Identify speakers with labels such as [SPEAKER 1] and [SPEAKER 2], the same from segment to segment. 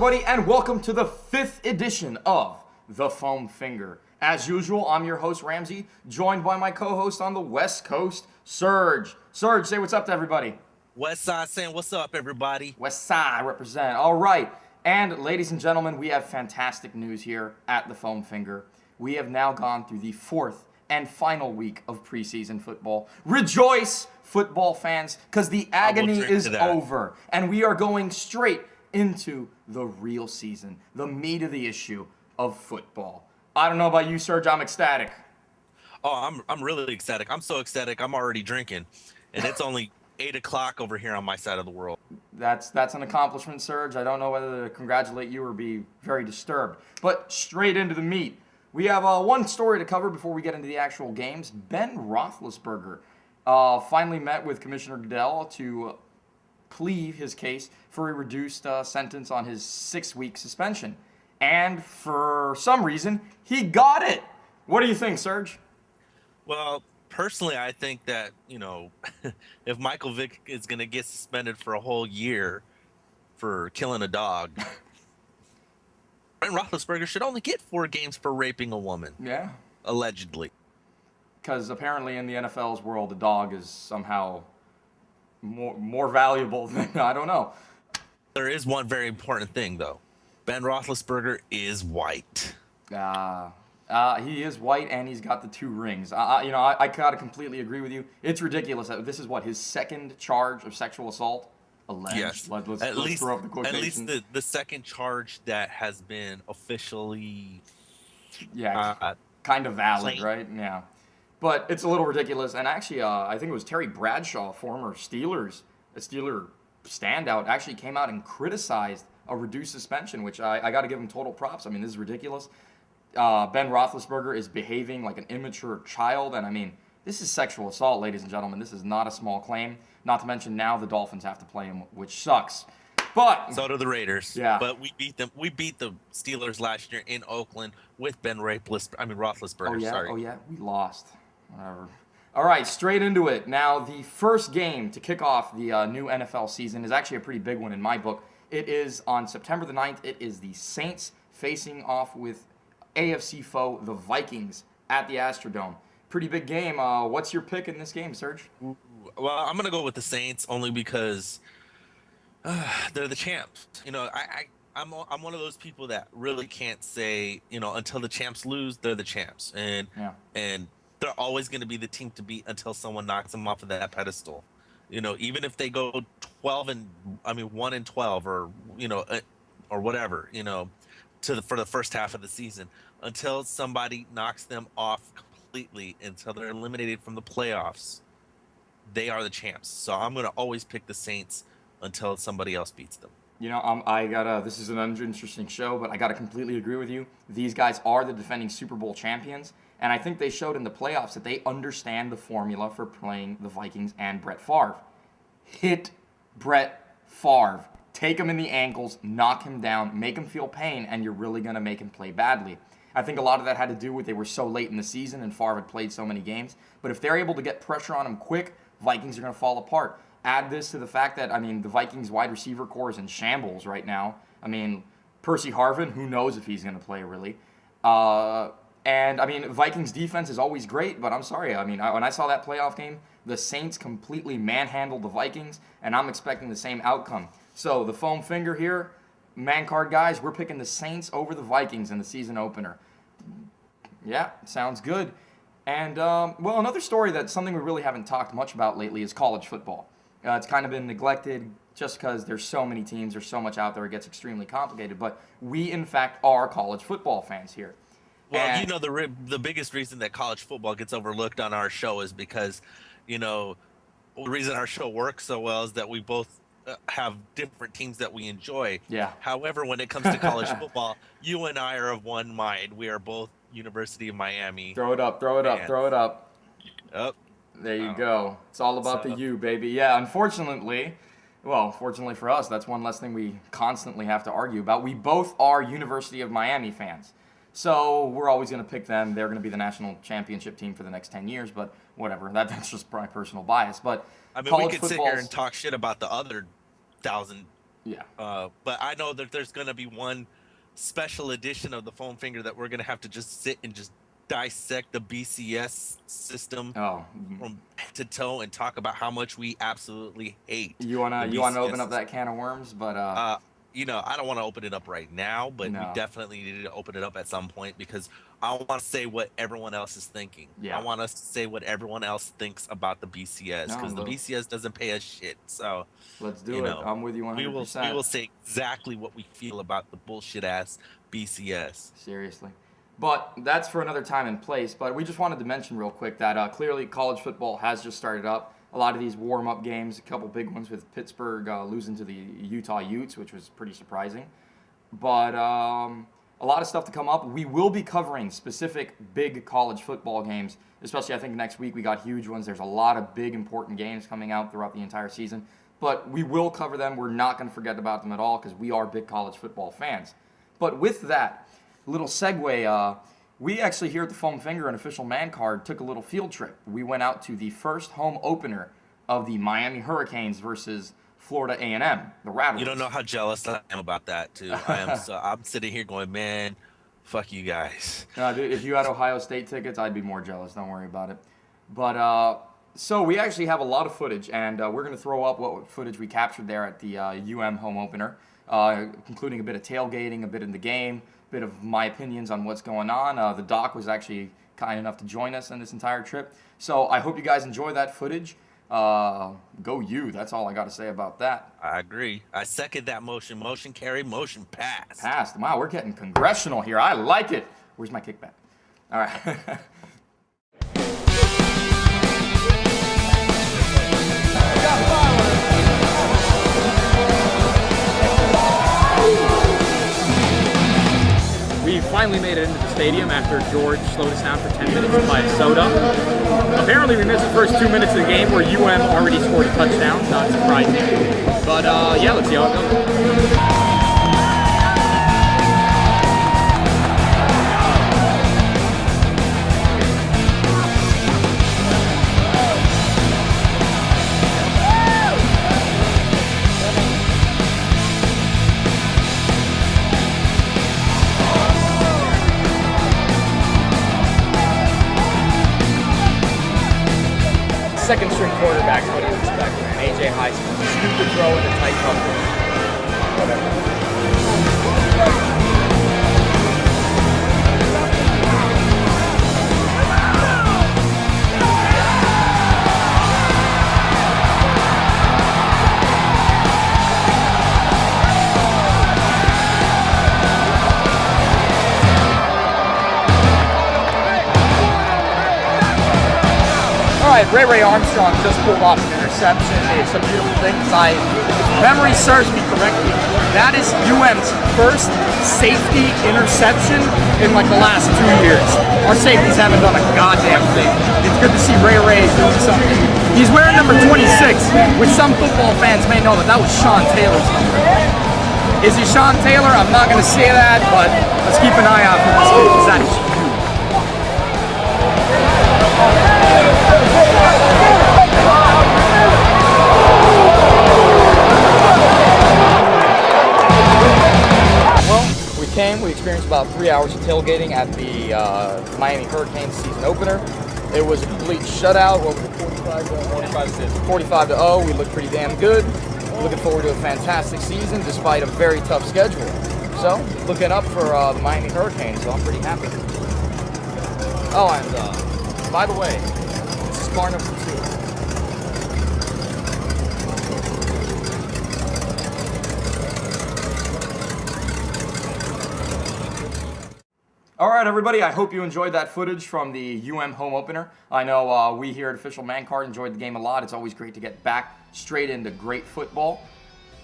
[SPEAKER 1] everybody, and welcome to the 5th edition of The Foam Finger. As usual, I'm your host, Ramsey, joined by my co-host on the West Coast, Serge. Serge, say what's up to everybody.
[SPEAKER 2] West Side saying, what's up, everybody?
[SPEAKER 1] West Side represent. All right. And ladies and gentlemen, we have fantastic news here at The Foam Finger. We have now gone through the 4th and final week of preseason football. Rejoice, football fans, because the agony is over. And we are going straight into the real season, the meat of the issue of football. I don't know about you, Serge, I'm ecstatic.
[SPEAKER 2] Oh, I'm really ecstatic. I'm so ecstatic, I'm already drinking. And it's only 8 o'clock over here on my side of the world.
[SPEAKER 1] That's an accomplishment, Serge. I don't know whether to congratulate you or be very disturbed. But straight into the meat. We have one story to cover before we get into the actual games. Ben Roethlisberger finally met with Commissioner Goodell to plead his case for a reduced sentence on his 6-week suspension. And for some reason, he got it. What do you think, Serge?
[SPEAKER 2] Well, personally, I think that, if Michael Vick is going to get suspended for a whole year for killing a dog, Ben Roethlisberger should only get 4 games for raping a woman.
[SPEAKER 1] Yeah.
[SPEAKER 2] Allegedly.
[SPEAKER 1] Because apparently in the NFL's world, a dog is somehow more valuable than, I don't know.
[SPEAKER 2] There is one very important thing, though. Ben Roethlisberger is white.
[SPEAKER 1] He is white, and he's got the 2 rings. I gotta completely agree with you. It's ridiculous. This is his second charge of sexual assault? Alleged.
[SPEAKER 2] Yes.
[SPEAKER 1] Let's throw up the quotations.
[SPEAKER 2] At least the second charge that has been officially...
[SPEAKER 1] kind of valid,
[SPEAKER 2] claimed.
[SPEAKER 1] right? Yeah. But it's a little ridiculous. And actually, I think it was Terry Bradshaw, former Steeler standout, actually came out and criticized a reduced suspension, which I got to give him total props. I mean, this is ridiculous. Ben Roethlisberger is behaving like an immature child. And I mean, this is sexual assault, ladies and gentlemen. This is not a small claim. Not to mention now the Dolphins have to play him, which sucks. But
[SPEAKER 2] so do the Raiders.
[SPEAKER 1] Yeah.
[SPEAKER 2] But we beat them. We beat the Steelers last year in Oakland with Ben Roethlisberger.
[SPEAKER 1] Oh yeah.
[SPEAKER 2] Sorry.
[SPEAKER 1] Oh yeah. We lost. Whatever. All right, straight into it. Now, the first game to kick off the new NFL season is actually a pretty big one in my book. It is on September the 9th. It is the Saints facing off with AFC foe, the Vikings, at the Astrodome. Pretty big game. What's your pick in this game, Serge?
[SPEAKER 2] Well, I'm gonna go with the Saints only because they're the champs. I'm one of those people that really can't say, until the champs lose, they're the champs, and they're always going to be the team to beat until someone knocks them off of that pedestal. Even if they go 1 and 12, or or whatever, for the first half of the season, until somebody knocks them off completely, until they're eliminated from the playoffs, they are the champs. So I'm going to always pick the Saints until somebody else beats them.
[SPEAKER 1] This is an interesting show, but I gotta completely agree with you. These guys are the defending Super Bowl champions, and I think they showed in the playoffs that they understand the formula for playing the Vikings and Brett Favre. Hit Brett Favre. Take him in the ankles, knock him down, make him feel pain, and you're really gonna make him play badly. I think a lot of that had to do with they were so late in the season and Favre had played so many games. But if they're able to get pressure on him quick, Vikings are gonna fall apart. Add this to the fact that, the Vikings wide receiver core is in shambles right now. Percy Harvin, who knows if he's going to play, really. Vikings defense is always great, but I'm sorry. When I saw that playoff game, the Saints completely manhandled the Vikings, and I'm expecting the same outcome. So the foam finger here, man card guys, we're picking the Saints over the Vikings in the season opener. Yeah, sounds good. And, another story that's something we really haven't talked much about lately is college football. It's kind of been neglected just because there's so many teams, there's so much out there, it gets extremely complicated. But we, in fact, are college football fans here.
[SPEAKER 2] Well, the biggest reason that college football gets overlooked on our show is because, the reason our show works so well is that we both have different teams that we enjoy.
[SPEAKER 1] Yeah.
[SPEAKER 2] However, when it comes to college football, you and I are of one mind. We are both University of Miami.
[SPEAKER 1] Throw it up.
[SPEAKER 2] Up.
[SPEAKER 1] There you go. It's all about the U, baby. Yeah, fortunately for us, that's one less thing we constantly have to argue about. We both are University of Miami fans. So we're always going to pick them. They're going to be the national championship team for the next 10 years, but whatever. That's just my personal bias. But
[SPEAKER 2] we could sit here and talk shit about the other 1,000
[SPEAKER 1] Yeah.
[SPEAKER 2] But I know that there's going to be one special edition of the foam finger that we're going to have to just sit and just dissect the BCS system
[SPEAKER 1] Oh,
[SPEAKER 2] from head to toe and talk about how much we absolutely hate
[SPEAKER 1] you wanna
[SPEAKER 2] the
[SPEAKER 1] open up
[SPEAKER 2] BCS.
[SPEAKER 1] that can of worms? But
[SPEAKER 2] I don't want to open it up right now, but we
[SPEAKER 1] no.
[SPEAKER 2] definitely need to open it up at some point because I want to say what everyone else is thinking.
[SPEAKER 1] Yeah.
[SPEAKER 2] I want us to say what everyone else thinks about the BCS because the BCS doesn't pay us shit. So
[SPEAKER 1] let's do it. I'm with you 100%.
[SPEAKER 2] We will say exactly what we feel about the bullshit ass BCS.
[SPEAKER 1] Seriously. But that's for another time and place. But we just wanted to mention real quick that clearly college football has just started up. A lot of these warm-up games, a couple big ones with Pittsburgh losing to the Utah Utes, which was pretty surprising. But a lot of stuff to come up. We will be covering specific big college football games, especially I think next week we got huge ones. There's a lot of big important games coming out throughout the entire season. But we will cover them. We're not going to forget about them at all because we are big college football fans. But with that, little segue, we actually here at the Foam Finger and Official Man Card took a little field trip. We went out to the first home opener of the Miami Hurricanes versus Florida A&M, the Rattlers.
[SPEAKER 2] You don't know how jealous I am about that, too. I'm sitting here going, man, fuck you guys.
[SPEAKER 1] Dude, if you had Ohio State tickets, I'd be more jealous. Don't worry about it. But so we actually have a lot of footage, and we're going to throw up what footage we captured there at the home opener, including a bit of tailgating, a bit in the game, bit of my opinions on what's going on. The doc was actually kind enough to join us on this entire trip. So I hope you guys enjoy that footage. Go you. That's all I got to say about that.
[SPEAKER 2] I agree. I second that motion. Motion carried, motion passed.
[SPEAKER 1] Passed. Wow, we're getting congressional here. I like it. Where's my kickback? All right.
[SPEAKER 3] We finally made it into the stadium after George slowed us down for 10 minutes to buy a soda. Apparently we missed the first 2 minutes of the game where UM already scored a touchdown, not surprising. But yeah, let's see how it goes. Second string quarterback's what do you expect from AJ Highsmith? Stupid throw into tight coverage. Whatever. All right, Ray Armstrong just pulled off an interception. It's a beautiful thing because if memory serves me correctly, that is UM's first safety interception in like the last 2 years. Our safeties haven't done a goddamn thing. It's good to see Ray doing something. He's wearing number 26, which some football fans may know that was Sean Taylor's number. Is he Sean Taylor? I'm not going to say that, but let's keep an eye out for this kid because that is huge. We experienced about 3 hours of tailgating at the Miami Hurricanes season opener. It was a complete shutout. What was it, 45 to 0. We looked pretty damn good. Looking forward to a fantastic season despite a very tough schedule. So, looking up for the Miami Hurricanes, so I'm pretty happy. Oh, and by the way, this is car number 2. All right, everybody, I hope you enjoyed that footage from the home opener. I know we here at Official Man Card enjoyed the game a lot. It's always great to get back straight into great football.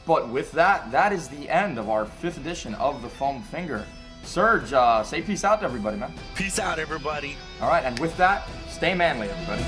[SPEAKER 3] But with that, that is the end of our 5th edition of the Foam Finger. Serge, say peace out to everybody, man.
[SPEAKER 2] Peace out, everybody.
[SPEAKER 1] All right, and with that, stay manly, everybody.